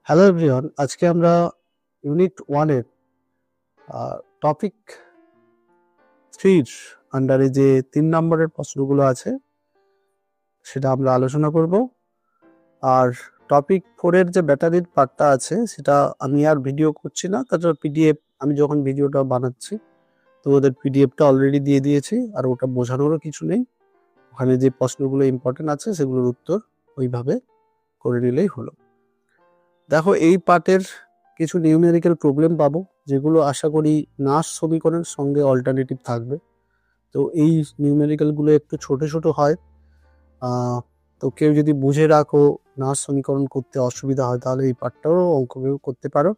Hello everyone, আজকে আমরা unit 1 এর টপিক 3 আন্ডারে যে 3 নম্বরের প্রশ্নগুলো আছে সেটা আমরা আলোচনা করব। আর টপিক 4 এর যে ব্যাটারির পার্টটা আছে সেটা আমি আর ভিডিও করছি না, তাছাড়া পিডিএফ আমি যখন ভিডিওটা বানাচ্ছি তো ওদের পিডিএফটা অলরেডি দিয়ে দিয়েছি, আর ওটা বোঝানোরও কিছু নেই। ওখানে যে প্রশ্নগুলো ইম্পর্টেন্ট আছে সেগুলোর উত্তর ওইভাবে করে নিলেই হলো। দেখো, এই পার্টের কিছু নিউমেরিক্যাল প্রবলেম পাবো যেগুলো আশা করি নাস সমীকরণের সঙ্গে অল্টারনেটিভ থাকবে। তো এই নিউমেরিক্যালগুলো একটু ছোট ছোট হয়, তো কেউ যদি বুঝে রাখো নাস সমীকরণ করতে অসুবিধা হয় তাহলে এই পার্টটাও অঙ্ক করতে পারো,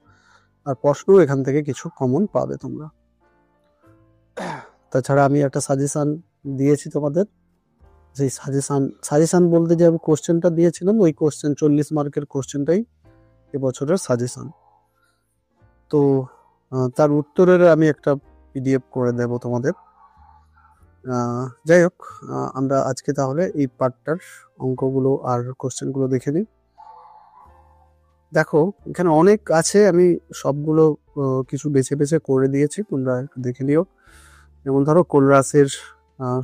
আর প্রশ্নও এখান থেকে কিছু কমন পাবে তোমরা। তাছাড়া আমি একটা সাজেশান দিয়েছি তোমাদের, সেই সাজেশান বলতে যে আমি কোশ্চেনটা দিয়েছিলাম ওই কোশ্চেন 40 মার্কের কোশ্চেনটাই এবছরের সাজেশন। তো তার উত্তরের আমি একটা পিডিএফ করে দেব তোমাদের। যাই হোক, আমরা আজকে তাহলে এই পার্টটার অঙ্কগুলো আর কোশ্চেনগুলো দেখে নিই। দেখো, এখানে অনেক আছে, আমি সবগুলো কিছু বেছে বেছে করে দিয়েছি, তোমরা একটু দেখে নিও। যেমন ধরো কোলরাসের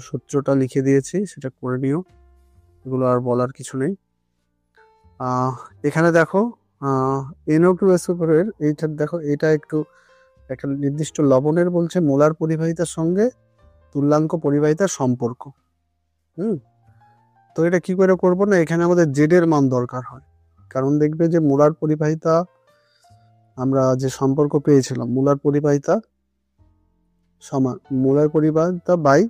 সূত্রটা লিখে দিয়েছি, সেটা করে নিও, এগুলো আর বলার কিছু নেই। এখানে দেখো NO2SO4 এইটা দেখো, এটা একটু একটা নির্দিষ্ট লবণের বলছে মোলার পরিবাহিতার সঙ্গে তুল্যাঙ্ক পরিবাহিতার সম্পর্ক। তো এটা কি করে করবো না, এখানে আমাদের জেড এর মান দরকার হয়, কারণ দেখবে যে মোলার পরিবাহিতা আমরা যে সম্পর্ক পেয়েছিলাম মোলার পরিবাহিতা সমান মোলার পরিবাহিতা বাই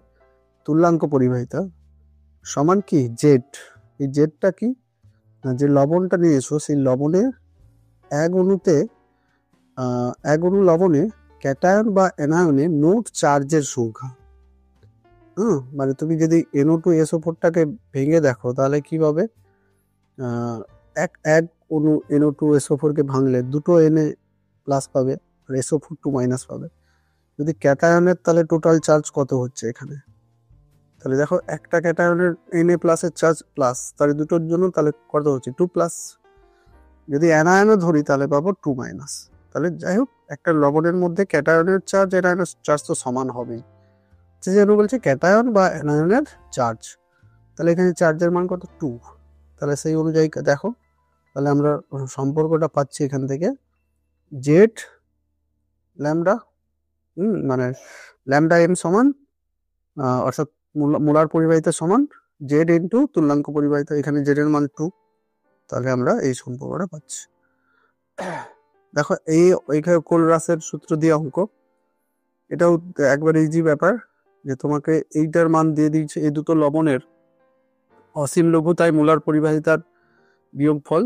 তুল্যাঙ্ক পরিবাহিতা সমান কি জেড। এই জেডটা কি না, যে লবণটা নিয়ে এসো সেই লবণে এক অণু লবণে ক্যাটায়ন বা অ্যানায়নে মোট চার্জের সংখ্যা। মানে তুমি যদি NO2SO4টাকে ভেঙে দেখো তাহলে কি পাবে, এক অণু NO2SO4কে ভাঙলে দুটো Na প্লাস পাবে আর SO4 2 মাইনাস পাবে। যদি ক্যাটায়নের তাহলে টোটাল চার্জ কত হচ্ছে এখানে, তাহলে দেখো একটা ক্যাটায়নের Na প্লাসের চার্জ প্লাস, তাহলে দুটোর জন্য তাহলে কত হচ্ছে 2 প্লাস। যদি অ্যানায়নও ধরি তাহলে পাবো 2 মাইনাস। তাহলে যাই হোক, একটা লবণের মধ্যে ক্যাটায়নের চার্জ অ্যানায়নের চার্জ তো সমান হবেই, যেন বলছে ক্যাটায়ন বা অ্যানায়নের চার্জ, তাহলে এখানে চার্জের মান কত 2। তাহলে সেই অনুযায়ী দেখো, তাহলে আমরা সম্পর্কটা পাচ্ছি এখান থেকে জেড ল্যামডা, মানে ল্যামডা এম সমান অর্থাৎ মোলার পরিবাহিতা সমান জেড ইন্টু তুল্যাঙ্ক পরিবাহিতা, এখানে জেড এর মান 2, তাহলে আমরা এই সম্পর্কটা পাচ্ছি। দেখো, এইখানে কোলরাসের সূত্র দিয়ে অঙ্ক, এটাও একবার ইজি ব্যাপার, যে তোমাকে এইটার মান দিয়ে দিয়েছে এই দুটো লবণের অসীম লঘুতায় মোলার পরিবাহিতার বিয়োগফল,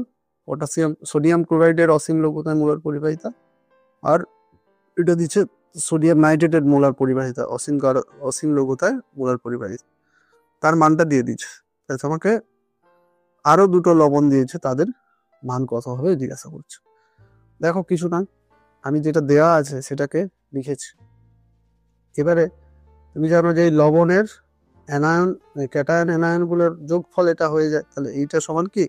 সোডিয়াম ক্লোরাইডের অসীম লঘুতায় মোলার পরিবাহিতা, আর এটা দিচ্ছে সোডিয়াম নাইট্রেটের মোলার পরিবাহিতা অসীম লঘুতায় মোলার পরিবাহিতা, তার মানটা দিয়ে দিচ্ছে। তাই তোমাকে আরো দুটো লবণ দিয়েছে, তাদের মান কত হবে জিজ্ঞাসা করছে। দেখো, কিছু না, আমি যেটা দেওয়া আছে সেটাকে লিখেছি। এবারে তুমি জানো যে লবণের অ্যানায়ন ক্যাটায়ন অ্যানায়ন গুলোর যোগফল এটা হয়ে যায়, তাহলে এইটা সমান কি,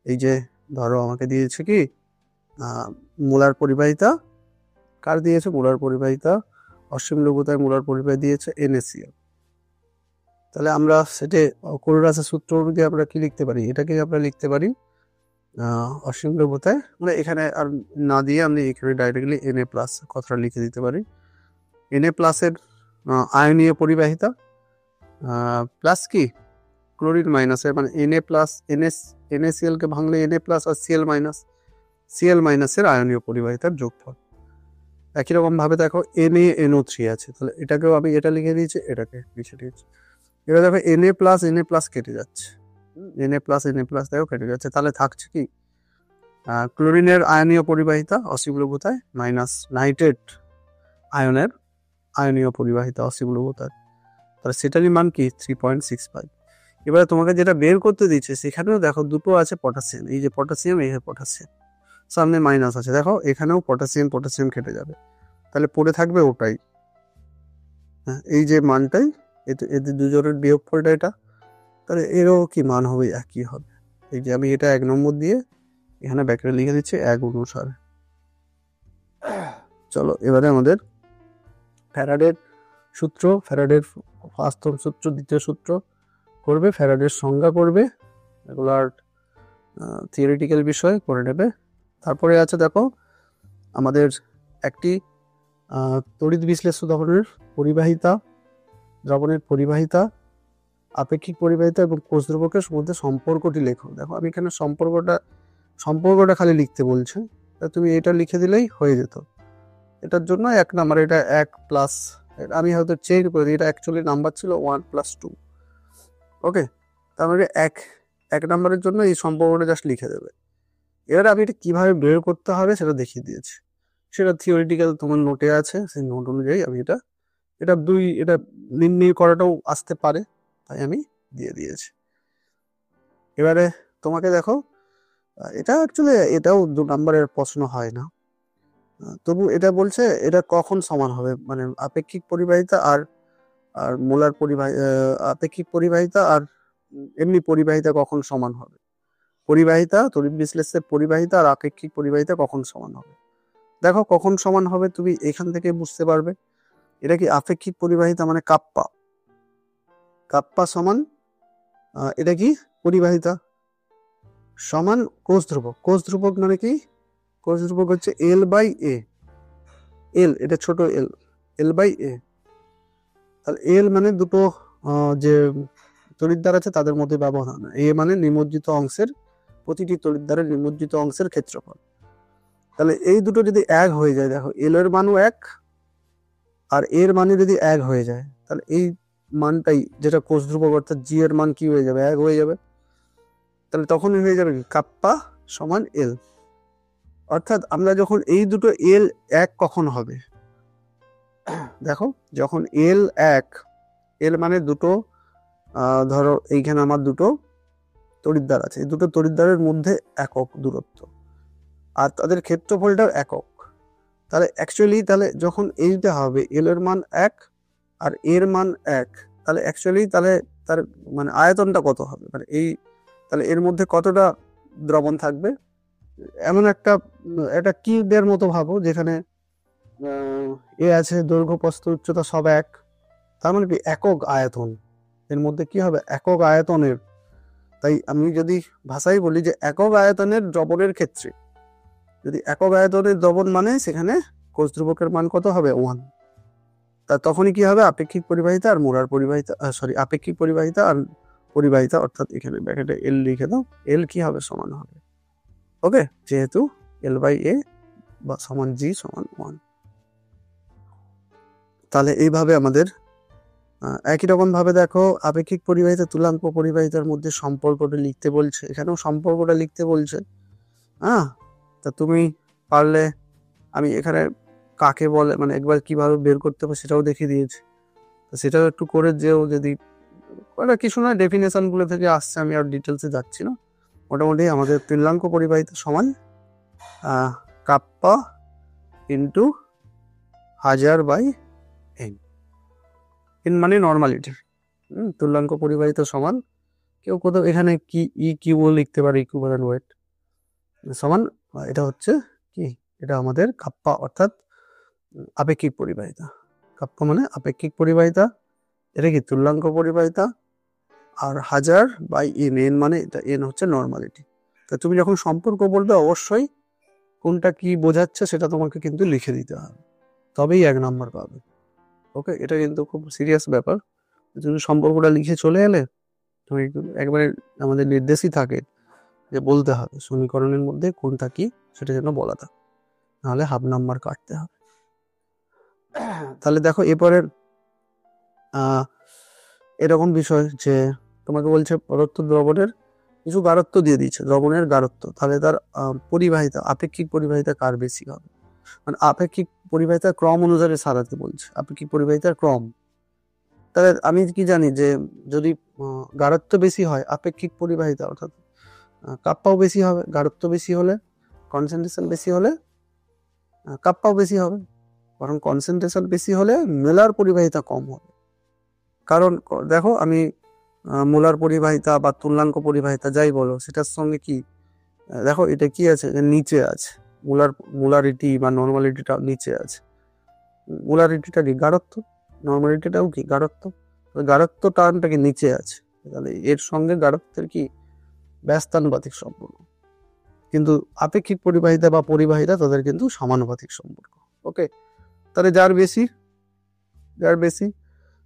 এই যে ধরো আমাকে দিয়েছে কি মোলার পরিবাহিতা, কার দিয়েছে মোলার পরিবাহিতা অসীম লঘুতায় মোলার পরিবাহিতা দিয়েছে NaCl। তাহলে আমরা সেটা কোলরাসের সূত্র অনুযায়ী আমরা কি লিখতে পারি, এটাকে আমরা লিখতে পারি অসীম লঘুতায়, মানে এখানে আর না দিয়ে আমি এখানে ডাইরেক্টলি Na প্লাস কথাটা লিখে দিতে পারি। Na প্লাসের আয়নীয় পরিবাহিতা প্লাস কি ক্লোরিন মাইনাসের, মানে Na প্লাস NaCl কে ভাঙলে Na প্লাস আর Cl মাইনাসের আয়নীয় পরিবাহিতার যোগফল। একই রকম ভাবে দেখো NaNO3 আছে, তাহলে এটাকেও আমি এটা লিখে দিয়েছি, এটাকে লিখে দিয়েছি। এবার দেখো Na প্লাস কেটে যাচ্ছে, Na প্লাস দেখো কেটে যাচ্ছে, তাহলে থাকছে কি ক্লোরিনের আয়নীয় পরিবাহিতা অসীম লঘুতায় মাইনাস নাইট্রেট আয়নের আয়নীয় পরিবাহিতা অসীম লঘুতায়, তাহলে সেটারই মান কি 3.65। এবারে তোমাকে যেটা বের করতে দিচ্ছে সেখানেও দেখো দুটো আছে পটাশিয়াম, এই যে পটাশিয়াম, এই পটাশিয়াম, সামনে মাইনাস আছে, দেখো এখানেও পটাশিয়াম কেটে যাবে, তাহলে পড়ে থাকবে ওটাই, এই যে মানটাই, এদের দুজনের বিয়োগফলটা এটা, তাহলে এরও কি মান হবে, একই হবে। এই যে আমি এটা 1 নম্বর দিয়ে এখানে ব্যাকেটে লিখে দিচ্ছি 1 অনুসারে। চলো এবারে আমাদের ফ্যারাডের সূত্র, ফ্যারাডের ফার্স্ট সূত্র, দ্বিতীয় সূত্র করবে, ফ্যারাডের সংজ্ঞা করবে, এগুলার থিওরিটিক্যাল বিষয় করে নেবে। তারপরে আছে দেখো আমাদের একটি তড়িৎ বিশ্লেষ্য দ্রবণের পরিবাহিতা, দ্রবণের পরিবাহিতা, আপেক্ষিক পরিবাহিতা এবং কোষ ধ্রুবকের মধ্যে সম্পর্কটি লেখো। দেখো আমি এখানে সম্পর্কটা খালি লিখতে বলছে, তা তুমি এটা লিখে দিলেই হয়ে যেত। এটার জন্য 1 নাম্বার, এটা 1 প্লাস, আমি হয়তো চেঞ্জ করে দিই, এটা অ্যাকচুয়ালি নাম্বার ছিল 1 + 2। ওকে, তার মানে 1 নাম্বারের জন্য এই সম্পর্কটা জাস্ট লিখে দেবে। এবার আমি এটা কিভাবে বের করতে হবে সেটা দেখিয়ে দিয়েছি, সেটা থিওরিটিক্যাল তোমার নোটে আছে, সেই নোট অনুযায়ী আমি এটা নির্ণয় করাটাও আসতে পারে, তাই আমি দিয়ে দিয়েছি। এবারে তোমাকে দেখো, এটা অ্যাকচুয়ালি এটাও 2 নাম্বারের প্রশ্ন হয় না, তবু এটা বলছে এটা কখন সমান হবে, মানে আপেক্ষিক পরিবাহিতা আর মোলার আপেক্ষিক পরিবাহিতা আর এমনি পরিবাহিতা কখন সমান হবে, পরিবাহিতা, তড়িৎ বিশ্লেষ্যের পরিবাহিতা আর আপেক্ষিক পরিবাহিতা কখন সমান হবে। দেখো কখন সমান হবে তুমি এখান থেকে বুঝতে পারবে। এটা কি আপেক্ষিক পরিবাহিতা মানে কাপ্পা সমান এটা কি পরিবাহিতা সমান কোষ ধ্রুবক। কোষ ধ্রুবক মানে কি? কোষ ধ্রুবক হচ্ছে L/A, এল এটা ছোট L/A। তাহলে এল মানে দুটো যে তড়িৎদ্বার আছে তাদের মধ্যে ব্যবধান, এ মানে নিমজ্জিত অংশের, প্রতিটি তড়িৎদ্বারের নিমজ্জিত অংশের ক্ষেত্রফল। তাহলে এই দুটো যদি 1 হয়ে যায়, দেখো এল এর মানও 1 আর এর মানও যদি 1 হয়ে যায়, তাহলে এই মানটাই যেটা কোষ ধ্রুবক অর্থাৎ জি এর মান কি হয়ে যাবে? 1 হয়ে যাবে। তাহলে তখনই হয়ে যাবে কাপ্পা সমান এল। অর্থাৎ আমরা যখন এই দুটো এল 1 কখন হবে, দেখো যখন এল 1, এল মানে দুটো ধরো এইখানে আমার দুটো তড়িৎদ্বার আছে, এই দুটো তড়িৎদ্বারের মধ্যে একক দূরত্ব আর তাদের ক্ষেত্রফলটাও একক। তাহলে অ্যাকচুয়ালি তাহলে যখন এইটা হবে এল এর মান 1 আর এর মান 1, তাহলে অ্যাকচুয়ালি তাহলে তার মানে আয়তনটা কত হবে, মানে এই তাহলে এর মধ্যে কতটা দ্রবণ থাকবে, এমন একটা কিউবের মতো ভাবো, যেখানে এ আছে, দৈর্ঘ্য প্রস্থ উচ্চতা সব 1, তার মানে কি একক আয়তন, এর মধ্যে কি হবে একক আয়তনের। তাই আমি যদি ভাষায় বলি যে একক আয়তনের দ্রবণের ক্ষেত্রে, যদি একক আয়তনের দ্রবণ মানে সেখানে কোষ ধ্রুবকের মান কত হবে 1, তা তখনই কি হবে আপেক্ষিক পরিবাহিতা আর মোলার পরিবাহিতা, আপেক্ষিক পরিবাহিতা আর পরিবাহিতা, অর্থাৎ এখানে ব্র্যাকেটে এল লিখে দাও, এল কি হবে সমান হবে, ওকে, যেহেতু L/A বা সমান G সমান 1। তাহলে এইভাবে আমাদের একই রকম ভাবে দেখো আপেক্ষিক পরিবাহিতা তুল্যাঙ্ক পরিবাহিতার মধ্যে সম্পর্কটা লিখতে বলছে, এখানেও সম্পর্কটা লিখতে বলছে। তা তুমি পারলে আমি এখানে কাকে বলে মানে একবার কিভাবে বের করতে হবে সেটাও দেখিয়ে দিয়েছি, তো সেটাও একটু করে যেও, যদি কিছু না ডেফিনেশন গুলো থেকে আসছে, আমি আর ডিটেলসে যাচ্ছি না। মোটামুটি আমাদের তুল্যাঙ্ক পরিবাহিতা সমান কাপ্পা ইন্টু 1000/n, এন মানে নর্মালিটি। তুল্যাঙ্ক পরিবাহিতা সমান, কেউ কোথাও এখানে কি কিউ লিখতে পারে, ইকুইভ্যালেন্ট ওয়েট সমান, এটা হচ্ছে কি, এটা আমাদের কাপ্পা অর্থাৎ আপেক্ষিক পরিবাহিতা। কাপ্পা মানে আপেক্ষিক পরিবাহিতা, এটা কি তুল্যাঙ্ক পরিবাহিতা, আর 1000/n, এন মানে এটা, এন হচ্ছে নর্মালিটি। তা তুমি যখন সম্পর্ক বলবে অবশ্যই কোনটা কি বোঝাচ্ছে সেটা তোমাকে কিন্তু লিখে দিতে হবে, তবেই 1 নাম্বার পাবে। ওকে, এটা কিন্তু খুব সিরিয়াস ব্যাপার, তুমি সম্পর্কটা লিখে চলে এলে তুমি একবারে আমাদের নির্দেশই থাকে যে বলতে হবে সমীকরণের মধ্যে কোনটা কি সেটা যেন বলা থাকে, নাহলে হাফ নাম্বার কাটতে হবে। তাহলে দেখো এরপরের এরকম বিষয় যে তোমাকে বলছে প্রদত্ত দ্রবণের কিছু গাঢ়ত্ব দিয়ে দিচ্ছে, দ্রবণের গাঢ়ত্ব, তাহলে তার পরিবাহিতা, আপেক্ষিক পরিবাহিতা কার বেশি হবে, মানে আপেক্ষিক পরিবাহিতার ক্রম অনুসারে সারাতে বলছে, আপেক্ষিক পরিবাহিতার ক্রম। তাহলে আমি কি জানি যে যদি গাঢ়ত্ব বেশি হয় আপেক্ষিক পরিবাহিতা অর্থাৎ কাপ্পাও বেশি হবে, গাঢ়ত্ব বেশি হলে, কনসেন্ট্রেশন বেশি হলে কাপ্পাও বেশি হবে, কারণ কনসেন্ট্রেশন বেশি হলে মোলার পরিবাহিতা কম হবে। কারণ দেখো আমি মোলার পরিবাহিতা বা তুল্যাঙ্ক পরিবাহিতা যাই বলো সেটার সঙ্গে কি দেখো এটা কি আছে, নিচে আছে, মোলারিটি বা নর্মালিটিটা নিচে আছে। মোলারিটিটা কি গাঢ়ত্ব, নর্মালিটিটাও কি গাঢ়ত্ব, গাঢ়ত্ব টার্মটা কি নিচে আছে, তাহলে এর সঙ্গে গাঢ়ত্বের কি ব্যস্তানুপাতিক সম্পর্ক। কিন্তু আপেক্ষিক পরিবাহিতা বা পরিবাহিতা তাদের কিন্তু সমানুপাতিক সম্পর্ক। ওকে, তাহলে যার বেশি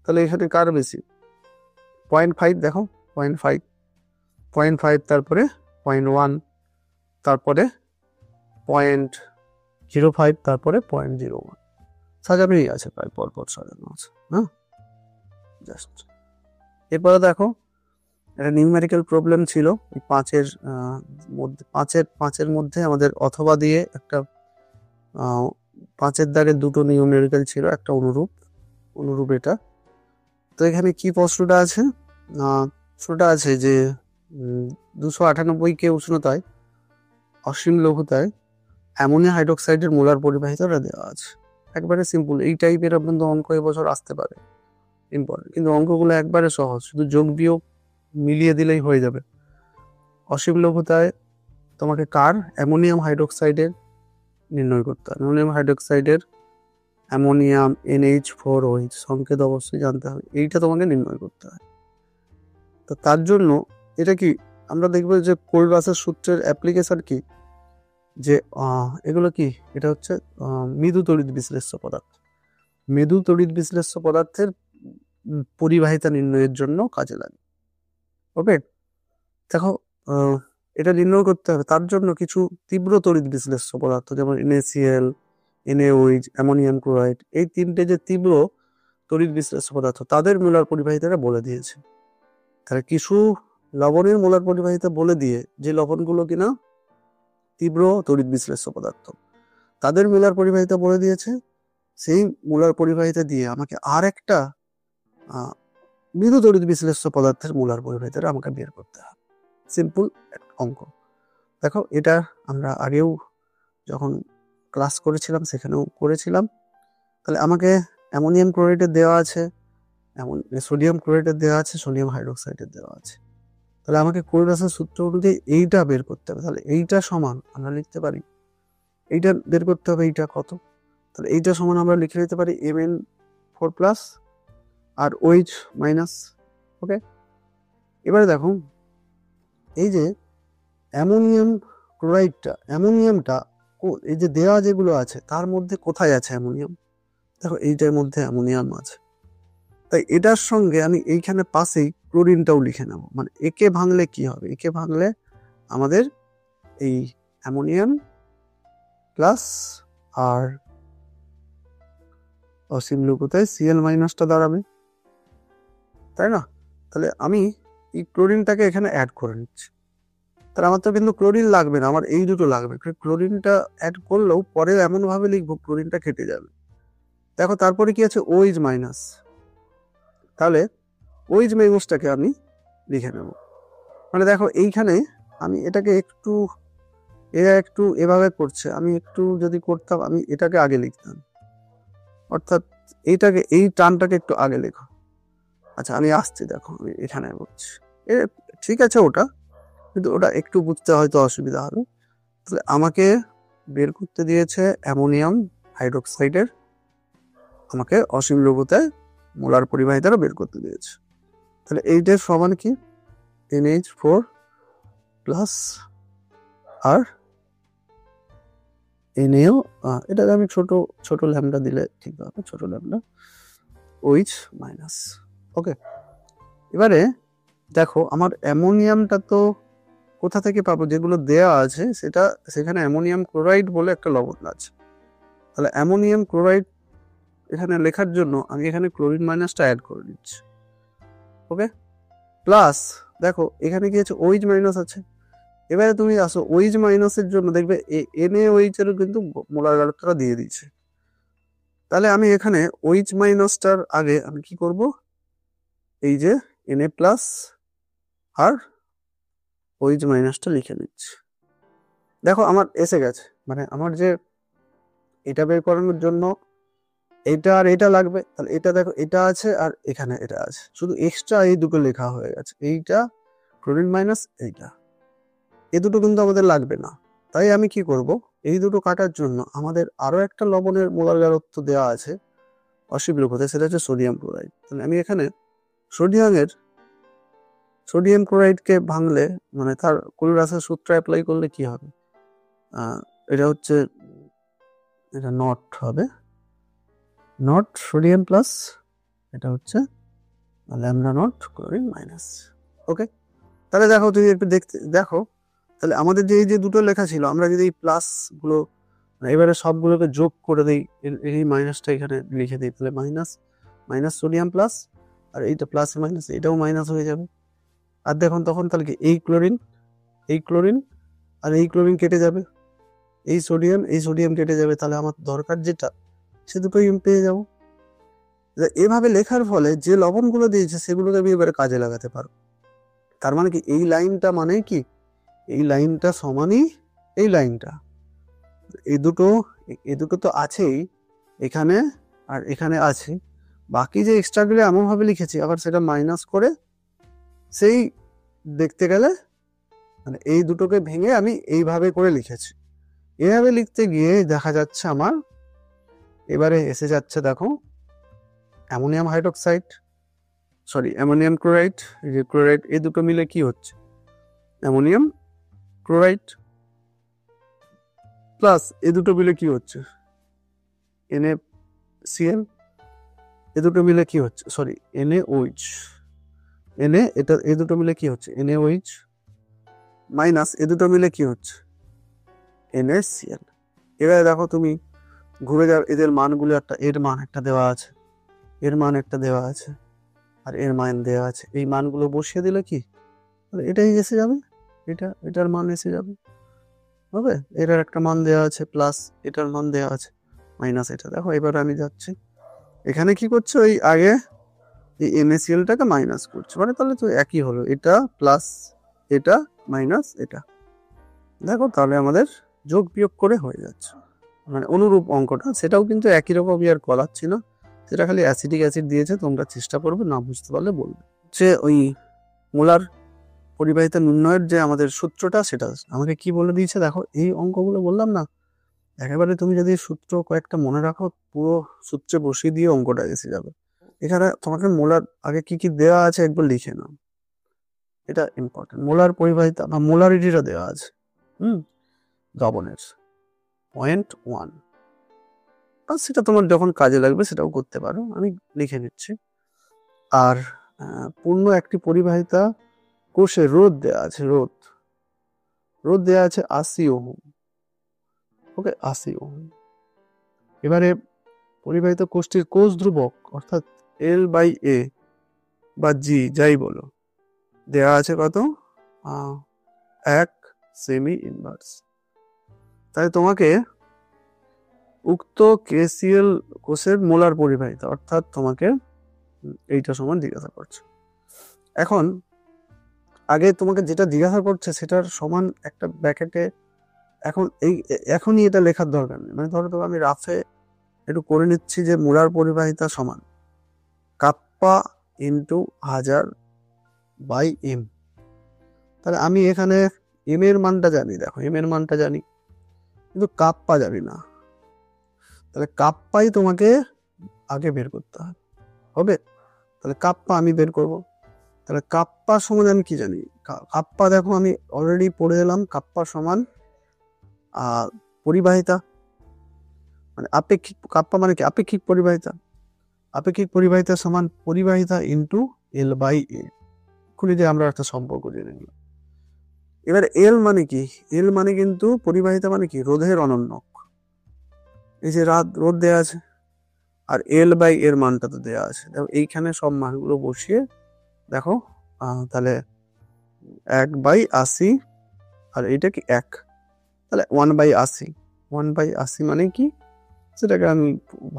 তাহলে এখানে কার বেশি, 0.5 দেখো 0.5, তারপরে 0.1, তারপরে 0.05, তারপরে 0.01 সাজানোই আছে, প্রায় পরপর সাজানো আছে। হ্যাঁ, জাস্ট এরপরে দেখো একটা নিউমেরিক্যাল প্রবলেম ছিল এই পাঁচের মধ্যে আমাদের অথবা দিয়ে একটা 5-এর দাগের দুটো নিউমেরিক্যাল ছিল, একটা অনুরূপ এটা। তো এখানে কি প্রশ্নটা আছে, যে 298 কে উষ্ণতায় অসীম লঘুতায় অ্যামোনিয়া হাইড্রোক্সাইডের মোলার পরিবাহিতাটা দেওয়া আছে। একবারে সিম্পল, এই টাইপের আপনার অঙ্ক এবছর আসতে পারে, ইম্পর্টেন্ট। কিন্তু অঙ্কগুলো একবারে সহজ, শুধু যোগ বিয়োগ মিলিয়ে দিলেই হয়ে যাবে। অসীম লঘুতায় তোমাকে কার অ্যামোনিয়াম হাইড্রোক্সাইডের নির্ণয় করতে হবে। অ্যামোনিয়াম হাইড্রোক্সাইডের অ্যামোনিয়াম NH4OH সংকেত অবশ্যই জানতে হবে, এইটা তোমাকে নির্ণয় করতে হয়। তো তার জন্য এটা কি আমরা দেখবো যে কোলবাসের সূত্রের অ্যাপ্লিকেশন কি, যে এগুলো কি, এটা হচ্ছে মৃদু তড়িৎ বিশ্লেষ্য পদার্থ। মৃদু তড়িৎ বিশ্লেষ্য পদার্থের পরিবাহিতা নির্ণয়ের জন্য কাজে লাগে। ওকে, দেখো এটা নির্ণয় করতে হবে, তার জন্য কিছু তীব্র তড়িৎ বিশ্লেষ্য পদার্থ যেমন NaCl, NaOH, অ্যামোনিয়াম ক্লোরাইড, এই তিনটে যে তীব্র তড়িৎ বিশ্লেষ্য পদার্থ তাদের মোলার পরিবাহিতাটা বলে দিয়েছে। তাহলে কিছু লবণের মোলার পরিবাহিতা বলে দিয়ে, যে লবণগুলো কিনা তীব্র তড়িৎ বিশ্লেষ্য পদার্থ তাদের মোলার পরিবাহিতা বলে দিয়েছে, সেই মোলার পরিবাহিতা দিয়ে আমাকে আর একটা মৃদু তড়িৎ বিশ্লেষ্য পদার্থের মোলার পরিবাহিতাটা আমাকে বের করতে হবে। সিম্পল অঙ্ক। দেখো এটা আমরা আগেও যখন ক্লাস করেছিলাম সেখানেও করেছিলাম। তাহলে আমাকে অ্যামোনিয়াম ক্লোরাইডের দেওয়া আছে, সোডিয়াম ক্লোরাইডের দেওয়া আছে, সোডিয়াম হাইড্রোক্সাইডের দেওয়া আছে। তাহলে আমাকে কোলবাসের সূত্র অনুযায়ী এইটা বের করতে হবে। তাহলে এইটা সমান আমরা লিখতে পারি, এইটা বের করতে হবে, এইটা কত, তাহলে এইটা সমান আমরা লিখে নিতে পারি Mn4+ আর OH-। ওকে, এবারে দেখো এই যে অ্যামোনিয়াম ক্লোরাইডটা, অ্যামোনিয়ামটা এই যে দেওয়া যেগুলো আছে তার মধ্যে কোথায় আছে অ্যামোনিয়াম, দেখো এইটার মধ্যে অ্যামোনিয়াম আছে। তাই এটার সঙ্গে আমি এইখানে পাশেই ক্লোরিনটাও লিখে নেব, মানে একে ভাঙলে কি হবে, একে ভাঙলে আমাদের এই অ্যামোনিয়াম প্লাস আর অসীম লঘুতায় Cl- দাঁড়াবে, তাই না? তাহলে আমি এই ক্লোরিনটাকে এখানে অ্যাড করে নিচ্ছি। তাহলে আমার তো কিন্তু ক্লোরিন লাগবে না, আমার এই দুটো লাগবে। ক্লোরিনটা অ্যাড করলেও পরে এমনভাবে লিখবো ক্লোরিনটা কেটে যাবে। দেখো তারপরে কি আছে, OH-। তাহলে OH- আমি লিখে নেব। মানে দেখো এইখানে আমি এটাকে একটু এভাবে করছে, আমি একটু যদি করতাম, আমি এটাকে আগে লিখতাম, অর্থাৎ এই টার্মটাকে একটু আগে লেখো। আচ্ছা আমি আসছি, দেখো আমি এখানে বলছি, ঠিক আছে ওটা, কিন্তু ওটা একটু বুঝতে হয়তো অসুবিধা হবে। তাহলে আমাকে বের করতে দিয়েছে অ্যামোনিয়াম হাইড্রোক্সাইডের, আমাকে অসীম লঘুতায় মোলার পরিবাহিতাটা বের করতে দিয়েছে। তাহলে এইটার সমান কি, NH4+ আর NaO, এটাকে আমি ছোট ল্যামডা দিলে ঠিক হবে, ছোট ল্যামডা OH-। ওকে, এবারে দেখো আমার অ্যামোনিয়ামটা তো কোথা থেকে পাবো, যেগুলো দেয়া আছে সেখানে অ্যামোনিয়াম ক্লোরাইড বলে একটা লবণ আছে। তাহলে অ্যামোনিয়াম ক্লোরাইড এখানে লেখার জন্য আমি এখানে ক্লোরিন মাইনাসটা অ্যাড করে দিচ্ছি। ওকে, প্লাস দেখো এখানে কি আছে, OH- আছে। এবারে তুমি আসো OH- জন্য দেখবে NaOH এরও কিন্তু মোলার গাঢ়ত্বটা দিয়ে দিচ্ছে। তাহলে আমি এখানে OH- আগে আমি কি করব, এই যে Na+ আর OH- লিখে নিচ্ছি। দেখো আমার এসে গেছে, মানে আমার যে এটা বের করানোর জন্য এটা আর এটা লাগবে, তাহলে এটা দেখো এটা আছে আর এখানে এটা আছে, শুধু এক্সট্রা এই দুটো লেখা হয়ে গেছে, এইটা ক্লোরিন মাইনাস এইটা। এ দুটো কিন্তু আমাদের লাগবে না। তাই আমি কি করব, এই দুটো কাটার জন্য আমাদের আরো একটা লবণের মোলার গারত্ব দেওয়া আছে অশীবলুপ্ততে, সেটা হচ্ছে সোডিয়াম ক্লোরাইড। তাহলে আমি এখানে সোডিয়াম ক্লোরাইডকে ভাঙলে মানে তার ক্লোরাসের সূত্র অ্যাপ্লাই করলে কি হবে, এটা হচ্ছে, এটা নট হবে, নট সোডিয়াম প্লাস, এটা হচ্ছে ল্যামডা নট ক্লোরিন মাইনাস। ওকে, তাহলে দেখো তুমি একটু দেখো, তাহলে আমাদের যে এই যে দুটো লেখা ছিল, আমরা যদি এই প্লাস গুলো এবারে সবগুলোকে যোগ করে দিই, এই মাইনাসটা এখানে লিখে দিই, তাহলে মাইনাস সোডিয়াম প্লাস, আর এইটা প্লাস মাইনাস এটাও মাইনাস হয়ে যাবে। আর দেখুন তখন তাহলে কি এই ক্লোরিন আর এই ক্লোরিন কেটে যাবে, এই সোডিয়াম কেটে যাবে, তাহলে আমার দরকার যেটা সে দুটোই পেয়ে যাবো। এভাবে লেখার ফলে যে লবণগুলো দিয়েছে সেগুলোকে আমি এবারে কাজে লাগাতে পারবো। তার মানে কি এই লাইনটা মানে কি, এই লাইনটা সমানই এই লাইনটা, এই দুটো তো আছেই এখানে আর এখানে আছে, বাকি যে এক্সট্রাগুলো এমন ভাবে লিখেছি আবার সেটা মাইনাস করে, সেই দেখতে গেলে মানে এই দুটোকে ভেঙে আমি এইভাবে করে লিখেছি। এইভাবে লিখতে গিয়ে দেখা যাচ্ছে আমার এবারে এসে যাচ্ছে, দেখো অ্যামোনিয়াম ক্লোরাইড, এই দুটো মিলে কি হচ্ছে, অ্যামোনিয়াম ক্লোরাইড প্লাস এই দুটো মিলে কি হচ্ছে, NaCl, এই দুটো মিলে কি হচ্ছে, NaOH, এই দুটো মিলে কি হচ্ছে, NaOH মাইনাস এই দুটো মিলে কি হচ্ছে, NaCl। এবারে দেখো তুমি ঘুরে যাও, এদের মানগুলো এর মান একটা দেওয়া আছে, এর মান একটা দেওয়া আছে, আর এর মান দেওয়া আছে, এই মানগুলো বসিয়ে দিলে কি এটাই এসে যাবে, এটার মান এসে যাবে, হবে। এটার একটা মান দেওয়া আছে প্লাস, এটার মান দেওয়া আছে মাইনাস এটা। দেখো এবার আমি যাচ্ছি, এখানে কি করছে, ওই আগে এই NaClটাকে মাইনাস করছে, মানে তাহলে তো একই হলো, এটা প্লাস এটা মাইনাস এটা। দেখো তাহলে আমাদের যোগ বিয়োগ করে হয়ে যাচ্ছে, মানে অনুরূপ অঙ্কটা, সেটাও কিন্তু একই রকমই আর করাচ্ছি না, সেটা খালি অ্যাসিটিক অ্যাসিড দিয়েছে, তোমরা চেষ্টা করবে, না বুঝতে পারলে বলবে। যে ওই মোলার পরিবাহিতা নির্ণয়ের যে আমাদের সূত্রটা, সেটা আমাকে কি বলে দিয়েছে, দেখো এই অঙ্কগুলো বললাম না, একেবারে তুমি যদি সূত্র কয়েকটা মনে রাখো, পুরো সূত্রে বসিয়ে দিয়ে অঙ্কটা এসে যাবে। এখানে তোমাকে মোলার আগে কি কি দেওয়া আছে একবার লিখে নাও, এটা ইম্পর্টেন্ট। মোলার পরিবাহিতা বা মোলারিটিটা দেওয়া আছে দ্রবণের 0.1, আর সেটা তোমার যখন কাজে লাগবে সেটাও করতে পারো, আমি লিখে নিচ্ছি। আর পূর্ণ একটি পরিবাহিতা কোষে রোধ দেওয়া আছে, রোধ দেওয়া আছে 80 ওহম। ওকে, 80 ওহম। এবারে পরিবাহিত কোষটির কোষ ধ্রুবক অর্থাৎ L/A বা G যাই বলো, দেওয়া আছে কত, 1 সেমি ইনভার্স। তাই তোমাকে উক্ত KCl কোষের মোলার পরিবাহিতা অর্থাৎ তোমাকে এইটা সমান জিজ্ঞাসা করছে। এখন আগে তোমাকে যেটা জিজ্ঞাসা করছে সেটার সমান একটা ব্র্যাকেটে, এখনই এটা লেখার দরকার নেই, মানে ধরো তো আমি রাফে একটু করে নিচ্ছি যে মোলার পরিবাহিতা সমান কাপ্পা ইন্টু 1000/m। তাহলে আমি এখানে এম এর মানটা জানি, দেখো এম এর মানটা জানি, কিন্তু কাপ্পা জানি না, তাহলে কাপ্পাই তোমাকে আগে বের করতে হবে। তাহলে কাপ্পা আমি বের করব, তাহলে কাপ্পা সমান আমি কি জানি, কাপ্পা দেখো আমি অলরেডি পড়ে এলাম, কাপ্পা সমান পরিবাহিতা, মানে কাপ্পা মানে কি আপেক্ষিক পরিবাহিতা সমান পরিবাহিতা ইন্টু L/A। খুলি যে আমরা একটা সম্পর্ক জেনে নিলাম। এবার এল মানে কি, এল মানে কিন্তু পরিবাহিতা মানে কি, রোধের অনন্যক, এই যে রোধ দেওয়া আছে, আর L/এর মানটা তো দেওয়া আছে, দেখো এইখানে সব মানগুলো বসিয়ে দেখো, তাহলে 1/80, আর এইটা কি 1, তাহলে 1/80 মানে কি, সেটাকে আমি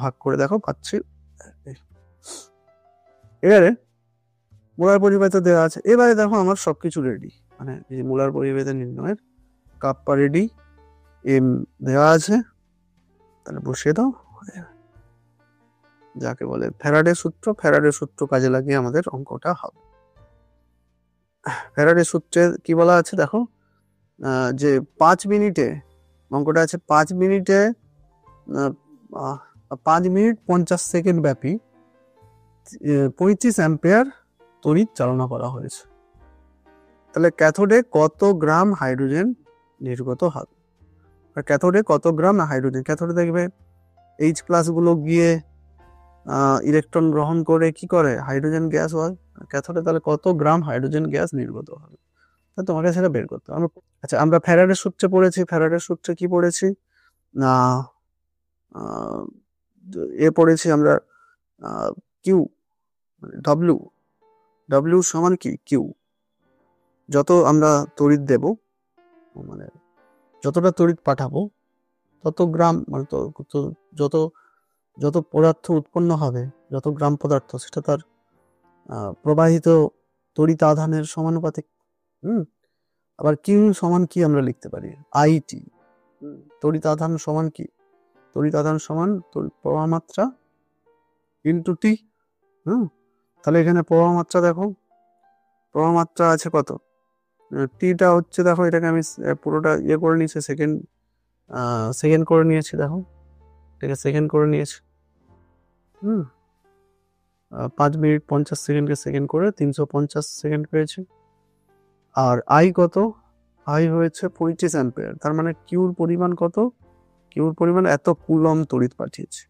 ভাগ করে দেখো পাচ্ছি। এবারে মোলার পরিবাহিতা দেওয়া আছে, এবারে দেখো আমার সবকিছু রেডি, মানে এই মোলার পরিবাহিতা নির্ণয়ের কাপ্পা রেডি, এম দেওয়া আছে, তাহলে বসিয়ে দাও, যাকে বলে ফ্যারাডের সূত্র কাজে লাগিয়ে আমাদের অঙ্কটা হবে। ফ্যারাডের সূত্রে কি বলা আছে দেখো, যে 5 মিনিটে অঙ্কটা আছে 5 মিনিটে 5 মিনিট 50 সেকেন্ড ব্যাপী 35 অ্যাম্পিয়ার তড়িৎ চালনা করা হয়েছে। তাহলে ক্যাথোডে কত গ্রাম হাইড্রোজেন নির্গত হবে? ক্যাথোডে কত গ্রাম হাইড্রোজেন, ক্যাথোডে দেখবে H+ গুলো গিয়ে ইলেকট্রন গ্রহণ করে কি করে, হাইড্রোজেন গ্যাস হয়। ক্যাথোডে তাহলে কত গ্রাম হাইড্রোজেন গ্যাস নির্গত হবে, তা তোমাকে সেটা বের করতে হবে। আচ্ছা, আমরা ফ্যারাডের সূত্রে পড়েছি। ফ্যারাডের সূত্রে কি পড়েছি না, পড়েছি আমরা কিউ, ডব্লিউ, ডব্লিউ সমান কি কিউ। যত আমরা তড়িৎ দেব, মানে যতটা তড়িৎ পাঠাবো তত গ্রাম, মানে যত যত পদার্থ উৎপন্ন হবে, যত গ্রাম পদার্থ, সেটা তার প্রবাহিত তড়িৎ আধানের সমানুপাতিক। আবার কিউ সমান কি আমরা লিখতে পারি, আইটি। তড়িৎ আধান সমান কি, তড়িৎ আধান সমান প্রবাহ মাত্রা ইন্টু টি। তাহলে এখানে প্রবাহ মাত্রা দেখো, প্রবাহ মাত্রা আছে কত, টিটা হচ্ছে, দেখো এটাকে আমি পুরোটা করে নিয়েছি, সেকেন্ড করে নিয়েছি, দেখো এটাকে সেকেন্ড করে নিয়েছি। 5 মিনিট 50 সেকেন্ডকে সেকেন্ড করে 350 সেকেন্ড পেয়েছি। আর আই কত, আই হয়েছে 25 অ্যাম্পিয়ার। তার মানে কিউর পরিমাণ কত, কিউর পরিমাণ এত কুলম তড়িৎ পাঠিয়েছে।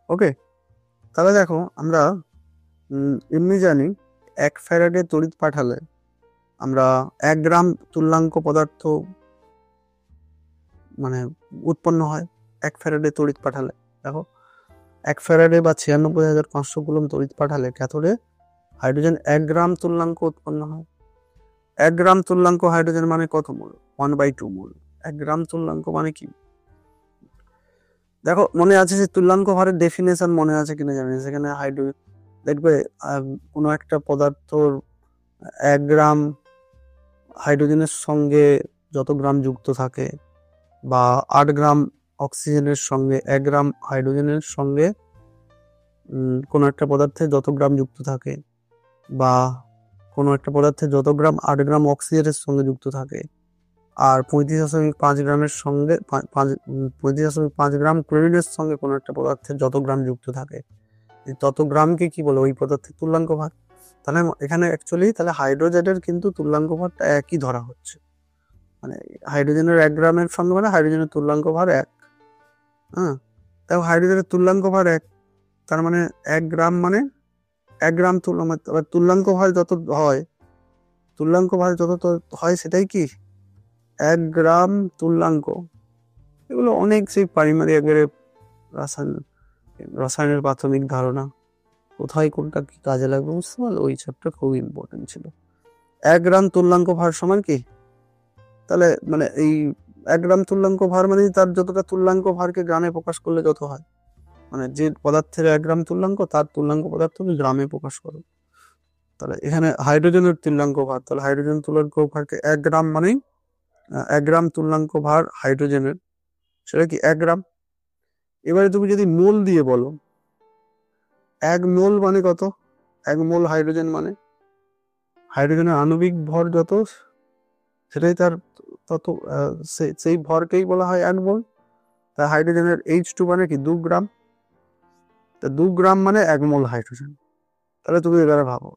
ওকে, তাহলে দেখো আমরা এমনি জানি 1 ফ্যারাডে তড়িৎ পাঠালে আমরা 1 গ্রাম তুল্যাঙ্ক পদার্থ মানে উৎপন্ন হয় 1 ফ্যারাডে তড়িৎ পাঠালে। দেখো 1 ফ্যারাডে বা 96,500 কুলম তড়িৎ পাঠালে ক্যাথোডে হাইড্রোজেন 1 গ্রাম তুল্যাঙ্ক উৎপন্ন হয়। 1 গ্রাম তুল্যাঙ্ক হাইড্রোজেন মানে কত মোল, 1/2 মোল। 1 গ্রাম তুল্যাঙ্ক মানে কি, দেখো মনে আছে যে তুল্যাঙ্ক ভারের ডেফিনেশন মনে আছে কিনা জানি, সেখানে হাইড্রোজেন দেখবে কোনো একটা পদার্থর 1 গ্রাম হাইড্রোজেনের সঙ্গে যত গ্রাম যুক্ত থাকে, বা 8 গ্রাম অক্সিজেনের সঙ্গে 1 গ্রাম হাইড্রোজেনের সঙ্গে কোনো একটা পদার্থে যত গ্রাম যুক্ত থাকে, বা কোনো একটা পদার্থে যত গ্রাম 8 গ্রাম অক্সিজেনের সঙ্গে যুক্ত থাকে, আর 35.5 গ্রামের সঙ্গে 35.5 গ্রাম ক্লোরিনের সঙ্গে কোনো একটা পদার্থের যত গ্রাম যুক্ত থাকে, তত গ্রামকে কি বলে, ওই পদার্থের তুল্যাঙ্ক ভার। তাহলে এখানে অ্যাকচুয়ালি তাহলে হাইড্রোজেনের কিন্তু তুল্যাঙ্ক ভারটা একই ধরা হচ্ছে, মানে হাইড্রোজেনের 1 গ্রামের সঙ্গে মানে হাইড্রোজেনের তুল্যাঙ্ক ভার 1। দেখো হাইড্রোজেনের তুল্যাঙ্ক ভার 1, তার মানে 1 গ্রাম মানে 1 গ্রাম তুল্যাঙ্ক ভার যত হয়, তুল্যাঙ্ক ভার যত হয় সেটাই কি 1 গ্রাম তুল্যাঙ্ক। এগুলো অনেক সেই প্রাইমারি একেবারে রসায়নের প্রাথমিক ধারণা, কোথায় কোনটা কি কাজে লাগবে বুঝতে পারলো, ওই চ্যাপ্টার খুব ইম্পর্টেন্ট ছিল। 1 গ্রাম তুল্যাঙ্ক ভার সমান কি, তাহলে মানে এই 1 গ্রাম তুল্যাঙ্ক ভার মানে তার যতটা তুল্যাঙ্ক ভারকে গ্রামে প্রকাশ করলে যত হয়, মানে যে পদার্থের 1 গ্রাম তুল্যাঙ্ক তার তুল্যাঙ্ক পদার্থকে গ্রামে প্রকাশ করো। তাহলে এখানে হাইড্রোজেনের তুল্যাঙ্ক ভার, তাহলে হাইড্রোজেন তুল্যাঙ্ক ভারকে 1 গ্রাম মানে 1 গ্রাম তুল্যাঙ্ক ভার হাইড্রোজেনের, সেটা কি 1 গ্রাম। এবারে তুমি যদি মোল দিয়ে বলো, 1 মোল মানে কত, 1 মোল হাইড্রোজেন মানে হাইড্রোজেনের আণবিক ভর যত, সেটাই তার তত, সেই ভরকেই বলা হয় 1 মোল। তা হাইড্রোজেনের H2 মানে কি 2 গ্রাম, তা 2 গ্রাম মানে 1 মোল হাইড্রোজেন। তাহলে তুমি এবারে ভাবো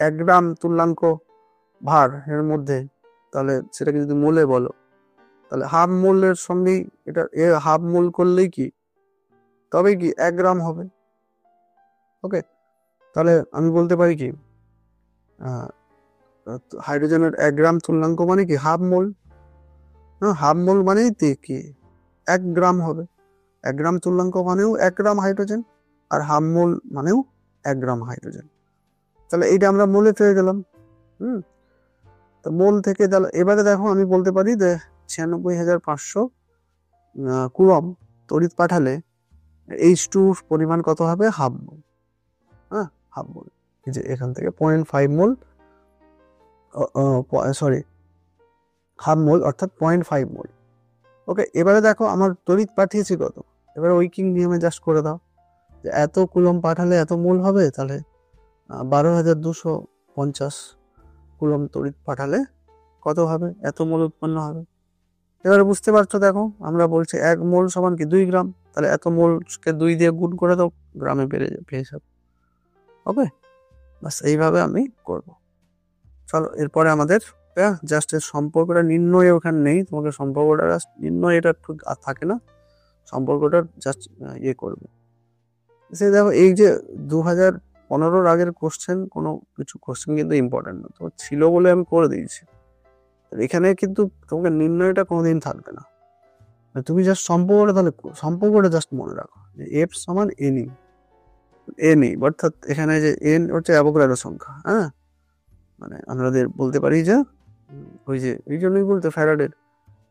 1 গ্রাম তুল্যাঙ্ক ভার এর মধ্যে, তাহলে সেটাকে যদি মোলে বলো, তাহলে হাফ মোলের সঙ্গেই এটা হাফ মোল করলেই কি, তবে কি 1 গ্রাম হবে। ওকে, তাহলে আমি বলতে পারি কি হাইড্রোজেনের 1 গ্রাম তুল্যাঙ্ক মানে কি হাফ মোল। হাফ মোল মানেই কি 1 গ্রাম হবে। 1 গ্রাম তুল্যাঙ্ক মানেও 1 গ্রাম হাইড্রোজেন, আর হাফ মোল মানেও 1 গ্রাম হাইড্রোজেন। তাহলে এইটা আমরা মোলে পেয়ে গেলাম। তো মোল থেকে তাহলে এবারে দেখো আমি বলতে পারি যে 96,500 কুলম তড়িৎ পাঠালে H2 পরিমাণ কত হবে, হাফ মোল। হাফ মোল, যে এখান থেকে 0.5 মোল, সরি হাফ মোল অর্থাৎ 0.5 মোল। ওকে, এবারে দেখো আমার তড়িৎ পাঠিয়েছি কত, এবারে উইকিং নিয়মে জাস্ট করে দাও যে এত কুলম পাঠালে এত মোল হবে, তাহলে 12,250 কুলম তড়িৎ পাঠালে কত হবে, এত মোল উৎপন্ন হবে। এবারে বুঝতে পারছো, দেখো আমরা বলছি 1 মোল সমান কি 2 গ্রাম, তাহলে এত মোলকে 2 দিয়ে গুণ করে দাও, গ্রামে পেয়ে যাবে। ওকে, বাস এইভাবে আমি করব। চলো এরপরে আমাদের জাস্ট এর সম্পর্কটা নির্ণয় ওখানে নেই, তোমাকে সম্পর্কটা নির্ণয় এটা একটু থাকে না, সম্পর্কটা জাস্ট করবে। সে দেখো এই যে 2015 আগের কোশ্চেন, কোনো কিছু কোশ্চেন কিন্তু ইম্পর্টেন্ট না, তো ছিল বলে আমি করে দিয়েছি। এখানে কিন্তু তোমাকে নির্ণয়টা কোনোদিন থাকবে না, তুমি জাস্ট সম্পর্কটা, তাহলে সম্পর্কটা জাস্ট মনে রাখো যে এফ সমান এনই, অর্থাৎ এখানে যে এন হচ্ছে অ্যাভোগাড্রো সংখ্যা। হ্যাঁ, মানে আমাদের বলতে পারি যে ওই যে এই জন্যই বলতে ফ্যারাডের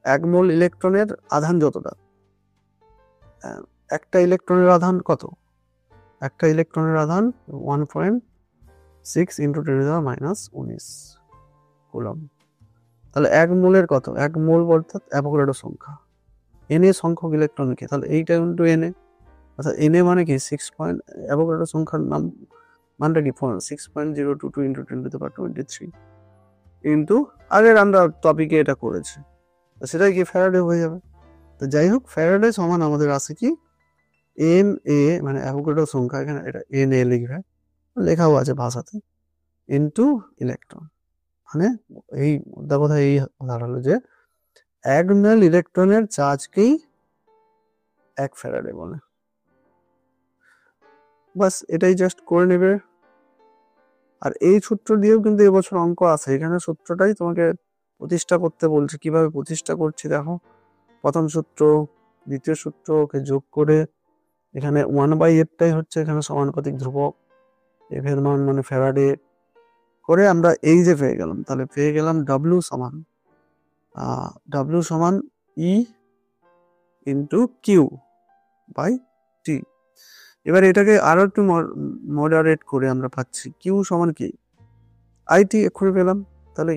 1 মোল ইলেকট্রনের আধান যতটা, একটা ইলেকট্রনের আধান কত, একটা ইলেকট্রনের আধান 1.6 ইন্টু 10⁻⁻19 কুলম্ব। তাহলে 1 মোলের কত, 1 মোল অর্থাৎ অ্যাভোগাড্রো সংখ্যা, এনএ সংখ্যক ইলেকট্রনকে, তাহলে এইটা ইন্টু এনএ, অর্থাৎ এনএ মানে কি 6 পয়েন্ট, অ্যাভোগাড্রো সংখ্যার নাম মানটা কি 6.022 ইন্টু 10⁻23 ইন্টু আগের আমরা টপিকে এটা করেছি, সেটাই কি ফ্যারাডে হয়ে যাবে। তো যাই হোক, ফ্যারাডে সমান আমাদের আছে কি এন এ, মানে অ্যাভোগাড্রো সংখ্যা, এখানে এটা এন এ লিখবে, লেখাও আছে ভাষাতে, ইন্টু ইলেকট্রন। মানে এই মুদ্রা কথা এই দাঁড়ালো যে 1 মোল ইলেকট্রনের চার্জকেই 1 ফ্যারাডে বলে। বাস এটাই জাস্ট করে নেবে। আর এই সূত্র দিয়েও কিন্তু এবছর অঙ্ক আছে, এখানে সূত্রটাই তোমাকে প্রতিষ্ঠা করতে বলছে। কিভাবে প্রতিষ্ঠা করছি দেখো, প্রথম সূত্র দ্বিতীয় সূত্রকে যোগ করে এখানে 1/f হচ্ছে এখানে সমানুপাতিক ধ্রুবক, এফ এর মান মানে ফ্যারাডে করে আমরা এই যে পেয়ে গেলাম, তাহলে পেয়ে গেলাম ডাব্লিউ সমান ই ইন্টু কিউ বাই টি। এবার এটাকে আরো একটু মডারেট করে আমরা পাচ্ছি কিউ সমান কি আইটি, এক্ষুনি পেলাম, তাহলে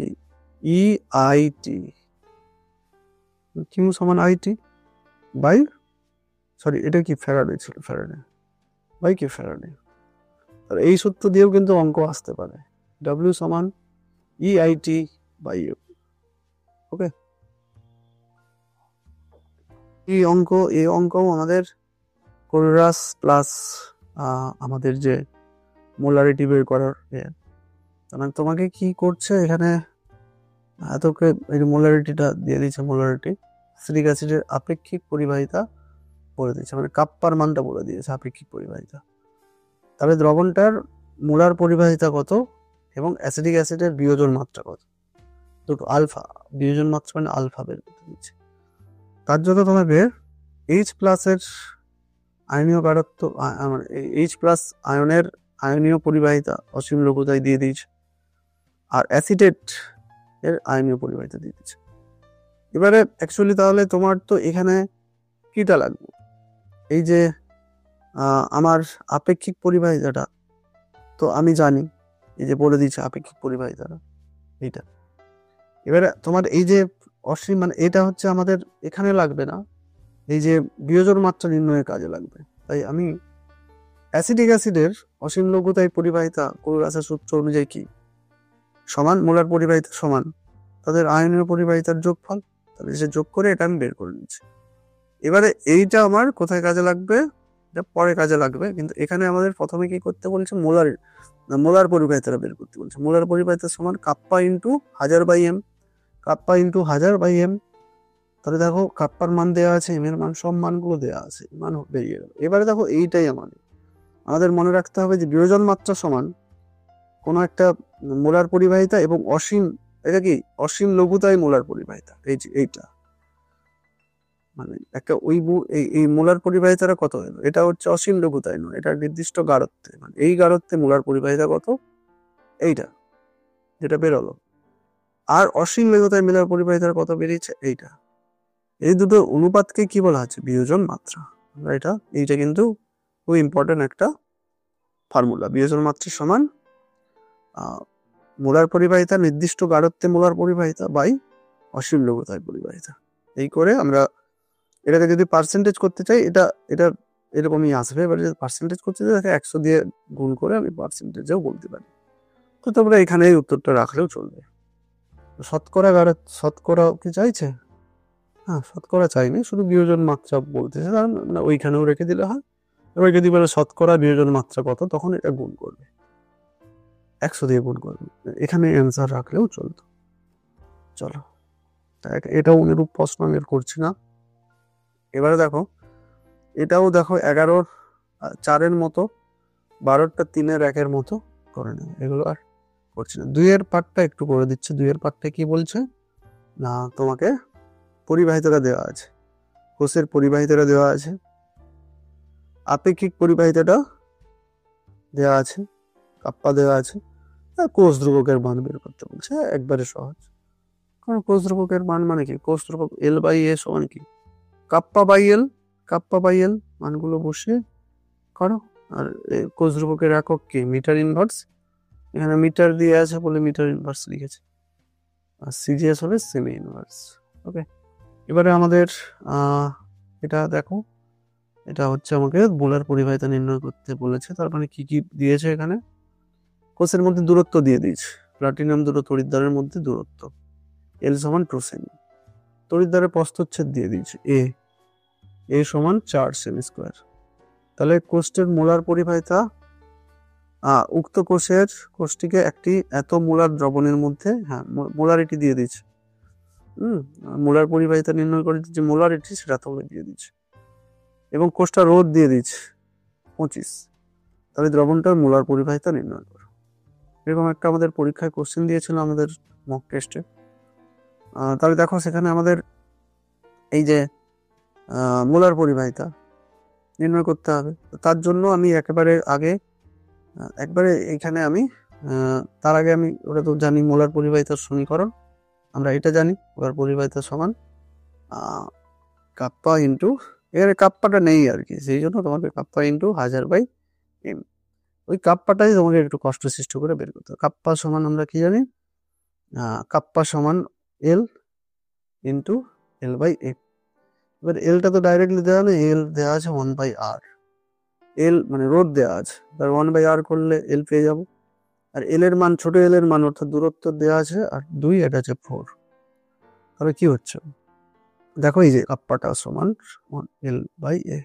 ই আইটি, কিউ সমান আইটি বাই, সরি এটা কি ফ্যারাডে ছিল, ফ্যারাডে বাই কি ফ্যারাডে। তাহলে এই সূত্র দিয়েও কিন্তু অঙ্ক আসতে পারে, ডাব্লিউ সমান ই আইটি বাই ইউ। ওকে, এই অঙ্কও আমাদের কোলরাস প্লাস আমাদের যে মোলারিটি বের করার, মানে তোমাকে কি করছে এখানে, তোকে এই মোলারিটিটা দিয়ে দিচ্ছে, মোলারিটি সিট্রিক অ্যাসিডের আপেক্ষিক পরিবাহিতা বলে দিচ্ছে, মানে কাপ্পার মানটা বলে দিয়েছে আপেক্ষিক পরিবাহিতা। তাহলে দ্রবণটার মোলার পরিবাহিতা কত এবং অ্যাসিডিক অ্যাসিডের বিয়োজন মাত্রা কত, দুটো আলফা, বিয়োজন মাত্রা মানে আলফা বের করতে দিচ্ছে। তার জন্য তোমাকে এইচ প্লাসের আয়নীয় কারত্ব, এইচ প্লাস আয়নের আয়নীয় পরিবাহিতা অসীম লঘুতায় দিয়ে দিয়েছে, আর অ্যাসিটেট এর আয়নীয় পরিবাহিতা দিয়ে দিচ্ছে। এবারে অ্যাকচুয়ালি তাহলে তোমার তো এখানে কিটা লাগবে, এই যে আমার আপেক্ষিক পরিবাহিতাটা তো আমি জানি, এই যে বলে দিচ্ছে আপেক্ষিক পরিবাহিতাটা এইটা। এবারে তোমার এই যে অসীম, মানে এটা হচ্ছে আমাদের এখানে লাগবে না, এই যে বিয়োজন মাত্রা নির্ণয়ের কাজে লাগবে। তাই আমি অ্যাসিডিক অ্যাসিডের অসীম লঘুতায় পরিবাহিতা কোলরাসের সূত্র অনুযায়ী কি সমান, মোলার পরিবাহিতা সমান তাদের আয়নীয় পরিবাহিতার যোগফল, তাহলে সে যোগ করে এটা আমি বের করে নিচ্ছি। এবারে এইটা আমার কোথায় কাজে লাগবে, এটা পরে কাজে লাগবে, কিন্তু এখানে আমাদের প্রথমে কি করতে বলছে, মোলার পরিবাহিতাটা বের করতে বলছে। মোলার পরিবাহিতা সমান kappa into 1000/m, kappa into 1000/m। তাহলে দেখো কাপ্পার মান দেওয়া আছে, এম এর মান, সব মানগুলো দেওয়া আছে, মান বেরিয়ে গেল। এবারে দেখো এইটাই আমাদের মনে রাখতে হবে যে বিয়োজন মাত্রা সমান কোনো একটা মোলার পরিবাহিতা এবং অসীম, এটা কি অসীম লঘুতায় মোলার পরিবাহিতা, এই যে এইটা মানে একটা এই মোলার পরিবাহিতাটা কত হলো, এটা হচ্ছে অসীম লঘুতায় নয়, এটা নির্দিষ্ট গাঢ়ত্বে, মানে এই গাঢ়ত্বে মোলার পরিবাহিতা কত, এইটা যেটা বেরোলো, আর অসীম লঘুতায় মোলার পরিবাহিতার কত বেরিয়েছে, এইটা। এই দুটো অনুপাতকে কি বলা হচ্ছে, বিয়োজন মাত্রা। এইটা কিন্তু খুব ইম্পর্টেন্ট একটা ফর্মুলা, বিয়োজন মাত্রা সমান মোলার পরিবাহিতা নির্দিষ্ট গাঢ়ত্বে মোলার পরিবাহিতা বাই অসীম লঘুতায় পরিবাহিতা। এই করে আমরা এটাকে যদি পার্সেন্টেজ করতে চাই, এটা এরকমই আসবে। এবার যদি পার্সেন্টেজ করতে চাই, তাকে 100 দিয়ে গুণ করে আমি পার্সেন্টেজেও বলতে পারি। তো তোমরা এখানে এই উত্তরটা রাখলেও চলবে। শতকরা শতকরা কি চাইছে? হ্যাঁ, শতকরা চাইনি, শুধু বিয়োজন মাত্রা বলতেছে, না ওইখানেও রেখে দিলে হয়। রেখে দিবে শতকরা বিয়োজন মাত্রা কত, তখন এটা গুণ করবে, 100 দিয়ে গুণ করবে, এখানে অ্যান্সার রাখলেও চলতো। চলো, এটাও অনুরূপ প্রশ্ন আমি করছি না। এবারে দেখো, এটাও দেখো 11 4-এর মতো, 12টা 3-এর 1-এর মতো করে নেবে, এগুলো আর করছি না। 2-এর পার্টটা একটু করে দিচ্ছে। 2-এর পার্টটা কি বলছে না, তোমাকে পরিবাহিতাটা দেওয়া আছে, কোষের পরিবাহিতাটা দেওয়া আছে, আপেক্ষিক পরিবাহিতাটা দেওয়া আছে, কাপ্পা দেওয়া আছে, আর কোষ ধ্রুবকের মান বের করতে বলছে। একবারে সহজ, কারণ কোষ ধ্রুবকের মান মানে কি, কোষ ধ্রুবক L/A সমান কি, কাপ্পা বাই এল মানগুলো বসিয়ে করো। আর কোষ ধ্রুবকের একক কি, মিটার ইনভার্স, এখানে মিটার দিয়ে আছে বলে মিটার ইনভার্স লিখেছে, আর সিজিএস হলে সেমি ইনভার্স। ওকে, এবারে আমাদের এটা দেখো, এটা হচ্ছে আমাকে বোলার পরিবাহিতা নির্ণয় করতে বলেছে। তার মানে কি কি দিয়েছে এখানে, কোষের মধ্যে দূরত্ব দিয়ে দিয়েছে, প্লাটিনাম দুটো তড়িৎদ্বারের মধ্যে দূরত্ব L সমান 2 সেমি, তড়িৎদ্বারের প্রস্থচ্ছেদ দিয়ে দিয়েছে A সমান 4 সেমি স্কোয়ার। তাহলে কোষের মোলার পরিবাহিতা, উক্ত কোষটিকে একটি এত মোলার দ্রবণের মধ্যে, হ্যাঁ মোলারিটি দিয়ে দিচ্ছে, মোলার পরিবাহিতা নির্ণয় করে যে মোলারিটি সেটা তোমাকে দিয়ে দিচ্ছে, এবং কোষটা রোধ দিয়ে দিচ্ছে 25। তাহলে দ্রবণটার মোলার পরিবাহিতা নির্ণয় করো। এরকম একটা আমাদের পরীক্ষায় কোশ্চেন দিয়েছিল আমাদের মক টেস্টে। তাহলে দেখো সেখানে আমাদের এই যে মোলার পরিবাহিতা নির্ণয় করতে হবে, তার জন্য আমি একবারে এখানে আমি তার আগে আমি ওটা তো জানি মোলার পরিবাহিতার সমীকরণ, আমরা এটা জানি, মোলার পরিবাহিতা সমান কাপ্পা ইন্টু, এর কাপ্পাটা নেই আর কি, সেই জন্য তোমাকে কাপ্পা ইন্টু 1000/m, ওই কাপ্পাটাই তোমাকে একটু কষ্ট সৃষ্টি করে বের করতে হবে। কাপ্পা সমান আমরা কি জানি, কাপ্পা সমান L ইন্টু L/A। এবার এলটা তো ডাইরেক্টলি দেওয়া নেই, এল দেওয়া আছে 1/r, এল মানে রোধ দেওয়া আছে, তার 1/r করলে এল পেয়ে যাবো। আর এল এর মান, ছোট এল এর মান অর্থাৎ দূরত্ব দেওয়া আছে 2, এটা আছে 4। তাহলে কি হচ্ছে দেখো, এই যে কাপ্পাটা সমান L/A,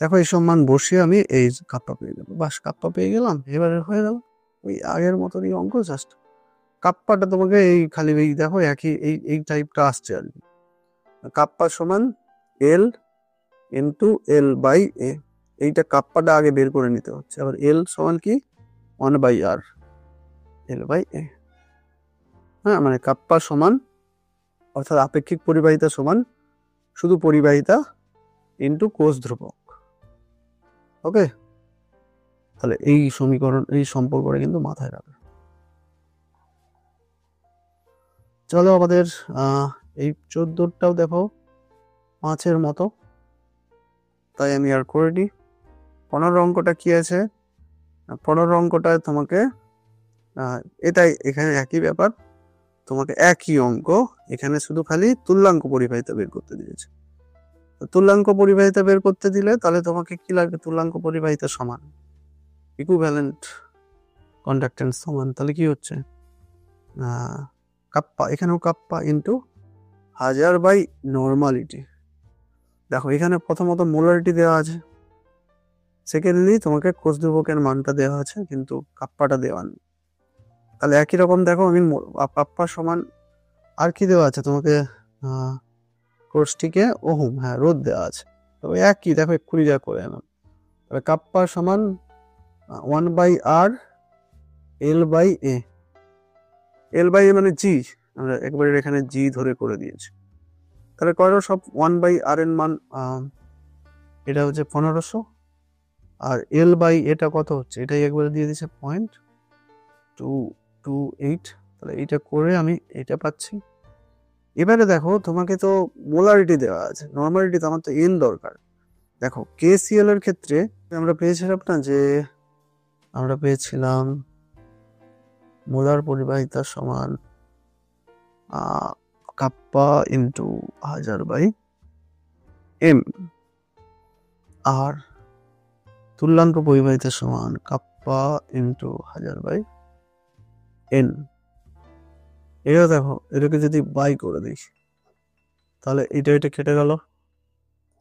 দেখো এই সব মান বসিয়ে আমি এই কাপ্পা পেয়ে যাবো, বাস কাপ্পা পেয়ে গেলাম, এবারে হয়ে গেল ওই আগের মতনই অঙ্ক, জাস্ট কাপ্পাটা তোমাকে এই খালি এই দেখো একই এই টাইপটা আসছে আর কি, কাপ্পা সমান L ইন্টু L/A, এইটা কাপ্পাটা আগে বের করে নিতে হচ্ছে। আবার L সমান কি 1/r L/A, হ্যাঁ মানে কাপ্পা সমান অর্থাৎ আপেক্ষিক পরিবাহিতা সমান শুধু পরিবাহিতা ইন্টু কোষ ধ্রুবক। ওকে, তাহলে এই সমীকরণ, এই সম্পর্কটা কিন্তু মাথায় রাখবে। চলো আমাদের এই 14টাও দেখো 5-এর মতো, তাই আমি আর করে নিই। 15 অঙ্কটা কি আছে, 15 অঙ্কটায় তোমাকে এটাই, এখানে একই ব্যাপার, তোমাকে একই অঙ্ক, এখানে শুধু খালি তুল্যাঙ্ক পরিবাহিতা বের করতে দিয়েছে। তুল্যাঙ্ক পরিবাহিতা বের করতে দিলে তাহলে তোমাকে কি লাগবে, তুল্যাঙ্ক পরিবাহিতা সমান ইকুইভ্যালেন্ট কন্ডাক্ট্যান্স সমান, তাহলে কি হচ্ছে কাপ্পা, এখানেও কাপ্পা ইন্টু 1000/নর্মালিটি। দেখো এখানে প্রথমত মোলারিটি দেওয়া আছে, সেকেন্ডলি তোমাকে কোষ ধ্রুবকের মানটা দেওয়া আছে, কিন্তু কাপ্পাটা দেওয়া নেই। তাহলে একই রকম দেখো, আমি কাপ্পা সমান আর কি দেওয়া আছে তোমাকে, কোষটিকে ওহম, হ্যাঁ রোধ দেওয়া আছে, তবে একই দেখো এক্ষুনি যা করে এলাম। তবে কাপ্পা সমান 1/r L/A, L/A মানে জি, আমরা একবারে এখানে জি ধরে করে দিয়েছি। তাহলে করো সব 1/r এর মান, এটা হচ্ছে 1500, আর L/A কত হচ্ছে, এটাই একবারে দিয়ে দিচ্ছে 0.228। তাহলে এইটা করে আমি এটা পাচ্ছি। এবারে দেখো তোমাকে তো মোলারিটি দেওয়া আছে, নর্মালিটি তো আমার তো এন দরকার। দেখো KCl এর ক্ষেত্রে আমরা পেয়েছিলাম না যে, আমরা পেয়েছিলাম মোলার পরিবাহিতা সমান কাপ্পা ইন্টু 1000/m, আর তুল্যাঙ্ক পরিবাহিতা সমান কাপ্পা ইন্টু 1000/n। এটা দেখো, এটাকে যদি বাই করে দিই তাহলে এটা কেটে গেল,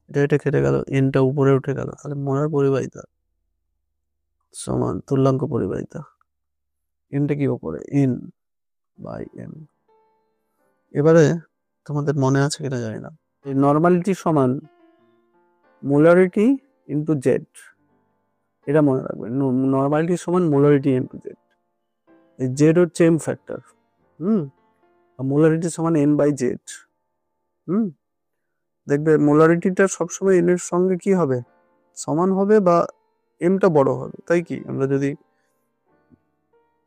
এটা কেটে গেল, এনটা উপরে উঠে গেল, তাহলে মোলার পরিবাহিতা সমান তুল্যাঙ্ক পরিবাহিতা। এনটা কি উপরে, এন বাই এন। এবারে তোমাদের মনে আছে কিনা জানি না, এই নর্মালিটি সমান মোলারিটি ইন্টু জেড, এটা মনে রাখবে। নর্মালিটি সমান মোলারিটি ইন্টু জেড। এই জেড হচ্ছে এম ফ্যাক্টর, মোলারিটি সমান এন বাই জেড। দেখবে মোলারিটিটা সবসময় এন এর সঙ্গে কি হবে, সমান হবে, বা এমটা বড় হবে। তাই কি আমরা যদি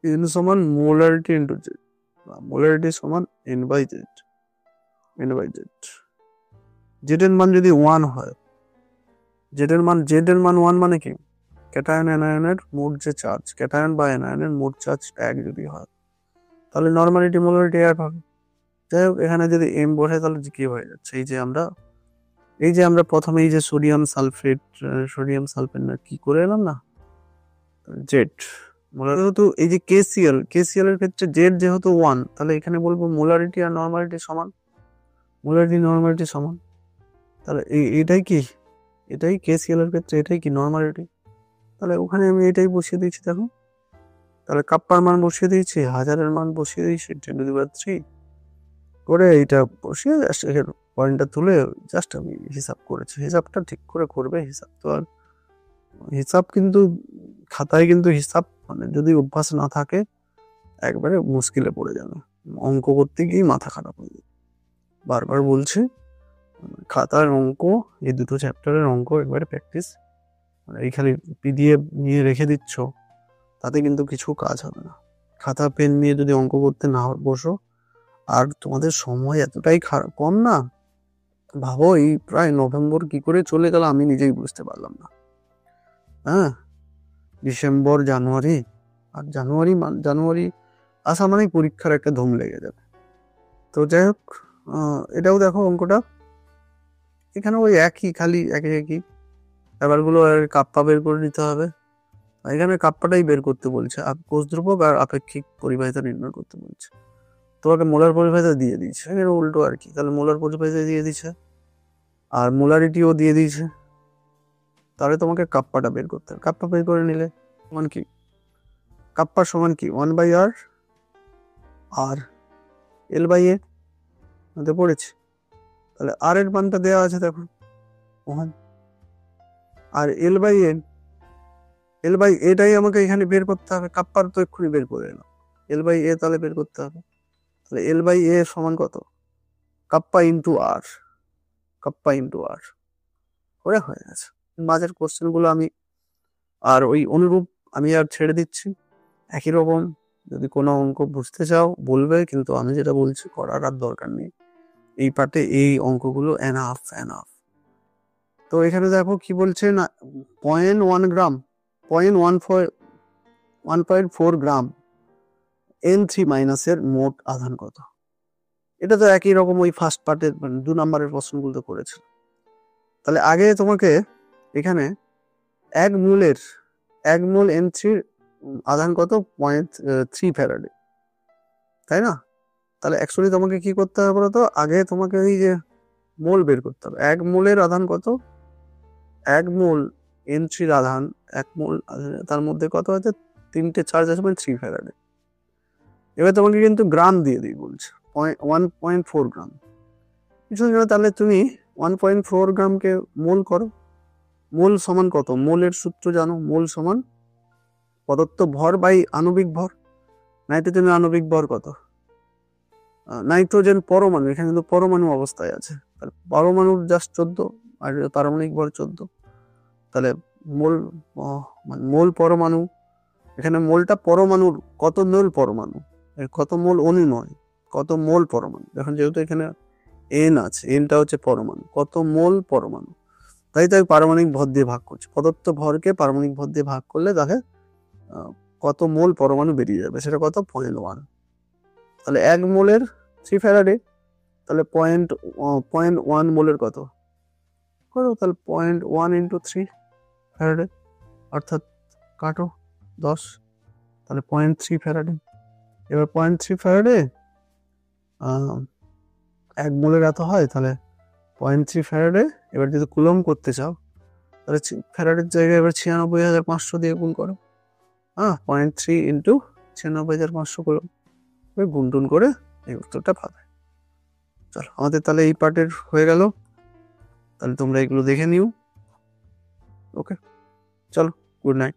এন সমান মোলারিটি ইন্টু জেড, মোলারিটি সমান n by Z, n by Z. Z এর মান যদি 1 হয়, জেড এর মান 1 মানে কি, ক্যাটায়ন অ্যানায়নের মোট যে চার্জ, ক্যাটায়ন বা অ্যানায়নের মোট চার্জ 1 যদি হয়, তাহলে নর্মালিটি মোলারিটি 1 হবে। যাই হোক, এখানে যদি এম বসে তাহলে কি হয়ে যাচ্ছে, এই যে আমরা প্রথমে এই যে সোডিয়াম সালফেট না কি করে এলাম না, জেড। যেহেতু এই যে কেসিএল এর ক্ষেত্রে জেড যেহেতু 1, তাহলে এখানে বলবো মোলারিটি আর নর্মালিটি সমান, মোলারিটি নর্মালিটি সমান। তাহলে এটাই কি, এটাই কেসিএল এর ক্ষেত্রে এটাই কি নর্মালিটি। তাহলে ওখানে আমি এটাই বসিয়ে দিয়েছি দেখো। তাহলে কাপ্পার মান বসিয়ে দিয়েছি, হাজারের মান বসিয়ে দিয়েছি 10⁻³ করে, এইটা বসিয়ে জাস্ট পয়েন্টটা তুলে জাস্ট আমি হিসাব করেছি। হিসাবটা ঠিক করে করবে, হিসাব তো আর হিসাব কিন্তু খাতায় কিন্তু হিসাব মানে যদি অভ্যাস না থাকে একবারে মুশকিলে পড়ে যাবে, অঙ্ক করতে গিয়েই মাথা খারাপ হয়ে যাবে। বারবার বলছি, খাতার অঙ্ক, এই দুটো চ্যাপ্টারের অঙ্ক একবারে প্র্যাকটিস, এই খালি পিডিএফ নিয়ে রেখে দিচ্ছ তাতে কিন্তু কিছু কাজ হবে না। খাতা পেন নিয়ে যদি অঙ্ক করতে না বসো, আর তোমাদের সময় এতটাই কম না, ভাবো এই প্রায় নভেম্বর কি করে চলে গেল আমি নিজেই বুঝতে পারলাম না। ডিসেম্বর, জানুয়ারি, আর জানুয়ারি আসা মানেই পরীক্ষার একটা ধুম লেগে যাবে। তো যাই হোক, এটাও দেখো অঙ্কটা, এখানে ওই খালি একই ব্যাপারগুলো, কাপ্পা বের করে নিতে হবে। এখানে কাপ্পাটাই বের করতে বলছে, কোষ ধ্রুবক আর আপেক্ষিক পরিবাহিতা নির্ণয় করতে বলছে। তোমাকে মোলার পরিবাহিতা দিয়ে দিয়েছে, এখানে উল্টো আর কি, তাহলে মোলার পরিবাহিতা দিয়ে দিচ্ছে আর মোলারিটিও দিয়ে দিয়েছে। তাহলে তোমাকে কাপ্পাটা বের করতে হবে। কাপ্পা বের করে নিলে সমান কি, কাপ্পার সমান কি 1/r, আর L/A মধ্যে পড়েছে। তাহলে আর এর মানটা দেওয়া আছে দেখো 1, আর L/Aটাই আমাকে এখানে বের করতে হবে। কাপ্পার তো এক্ষুনি বের করে এলাম, L/A তাহলে বের করতে হবে। তাহলে L/A সমান কত, কাপ্পা ইন্টু আর, কাপ্পা ইন্টু আর করে হয়ে গেছে। মাঝের কোশ্চেনগুলো আমি আর ওই অনুরূপ আমি আর ছেড়ে দিচ্ছি। একই রকম যদি কোনো অঙ্ক বুঝতে চাও বলবে, কিন্তু আমি যেটা বলছি করার আর দরকার নেই। এই পার্টে এই অঙ্কগুলো এনাফ। তো এখানে দেখো কি বলছে না, 0.1 গ্রাম, 1.4 গ্রাম N3- এর মোট আধান কত। এটা তো একই রকম ওই ফার্স্ট পার্টের মানে 2 নম্বরের প্রশ্নগুলো তো করেছে। তাহলে আগে তোমাকে এখানে 1 মোল N3 আধান কত, 0.3 ফ্যারাডে, তাই না? তাহলে অ্যাকচুয়ালি তোমাকে কি করতে হবে বলতো, আগে তোমাকে এই যে মোল বের করতে হবে। 1 মোলের আধান কত, 1 মোল N3 আধান, 1 মোল তার মধ্যে কত আছে, 3টে চার্জ আছে মানে 3 ফ্যারাডে। এবার তোমাকে কিন্তু গ্রাম দিয়ে দিই বলছে, 1.4 গ্রাম কিছু না। তাহলে তুমি 1.4 গ্রামকে মোল করো। মোল সমান কত, মোলের সূত্র জানো, মোল সমান পদার্থ ভর বাই আণবিক ভর। নাইট্রোজেনের আণবিক ভর কত, নাইট্রোজেন পরমাণু, এখানে কিন্তু পরমাণু অবস্থায় আছে, তাহলে পরমাণুর জাস্ট 14 আর পারমাণবিক ভর 14। তাহলে মোল পরমাণু, এখানে মোলটা পরমাণুর কত মোল পরমাণু, কত মোল অণু নয়, কত মোল পরমাণু। এখন যেহেতু এখানে এন আছে, এনটা হচ্ছে পরমাণু, কত মোল পরমাণু, তাই পারমাণবিক ভর দিয়ে ভাগ করছে। পদার্থ ভরকে পারমাণবিক ভর দিয়ে ভাগ করলে তাকে কত মোল পরমাণু বেরিয়ে যাবে, সেটা কত, 0.1। তাহলে 1 মোলের 3 ফ্যারাডে, তাহলে 0.1 মোলের কত করো, তাহলে 0.1 ইন্টু 3 ফ্যারাডে, অর্থাৎ কাটো 10, তাহলে 0.3 ফ্যারাডে। এবার 0.3 ফ্যারাডে 1 মোলের এত হয়, তাহলে 0.3 ফ্যারাডে। এবার যদি কুলম করতে চাও তাহলে ফ্যারাডের জায়গায় এবার 96,500 দিয়ে গুণ করো। 0.3 ইন্টু 96,500 করো, গুণ টুন করে এই উত্তরটা পাবে। চলো, আমাদের তাহলে এই পার্টের হয়ে গেল। তাহলে তোমরা এগুলো দেখে নিও। ওকে, চলো, গুড নাইট।